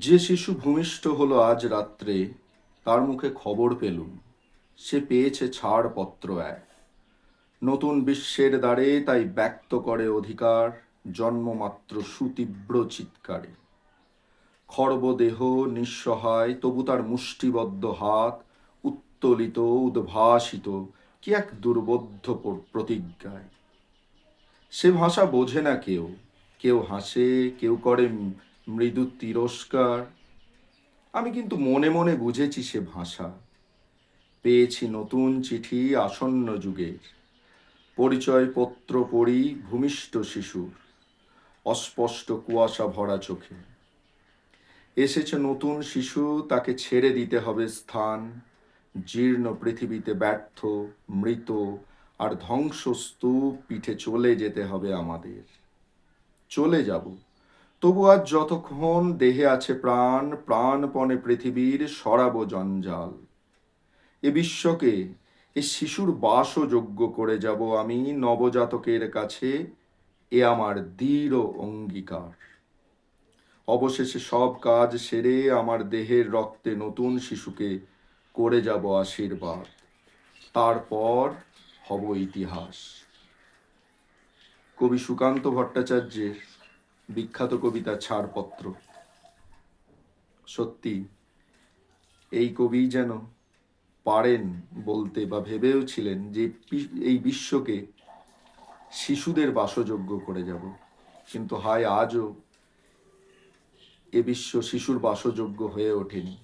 যে শিশু ভূমিষ্ঠ হলো আজ রাত্রে, তার মুখে খবর পেলুম, সে পেয়েছে ছাড়পত্র এক। নতুন বিশ্বের দ্বারে তাই ব্যক্ত করে অধিকার, জন্মমাত্র সুতীব্র চিৎকারে। খর্বদেহ নিঃসহায়, তবু তার মুষ্টিবদ্ধ হাত উত্তোলিত, উদ্ভাসিত কি এক দুর্বোধ্য প্রতিজ্ঞায়। সে ভাষা বোঝে না কেউ, কেউ হাসে, কেউ করে মৃদু তিরস্কার। আমি কিন্তু মনে মনে বুঝেছি সে ভাষা। পেয়েছি নতুন চিঠি আসন্ন যুগের, পরিচয়পত্র পড়ি ভূমিষ্ঠ শিশুর, অস্পষ্ট কুয়াশা ভরা চোখে। এসেছে নতুন শিশু, তাকে ছেড়ে দিতে হবে স্থান, জীর্ণ পৃথিবীতে ব্যর্থ, মৃত আর ধ্বংসস্তূপ পিঠে চলে যেতে হবে আমাদের। চলে যাব, তবু আজ যতক্ষণ দেহে আছে প্রাণ, প্রাণপণে পৃথিবীর সরাবো জঞ্জাল। এ বিশ্বকে, এ শিশুর বাসযোগ্য করে যাব আমি নবজাতকের কাছে, এ আমার দৃঢ় অঙ্গীকার। অবশেষে সব কাজ সেরে আমার দেহের রক্তে নতুন শিশুকে করে যাব আশীর্বাদ। তারপর হব ইতিহাস। কবি সুকান্ত ভট্টাচার্যের বিখ্যাত কবিতা ছাড়পত্র। সত্যি এই কবি যেন পারেন বলতে, বা ভেবেও ছিলেন যে এই বিশ্বকে শিশুদের বাসযোগ্য করে যাব। কিন্তু হায়, আজও এ বিশ্ব শিশুর বাসযোগ্য হয়ে ওঠেনি।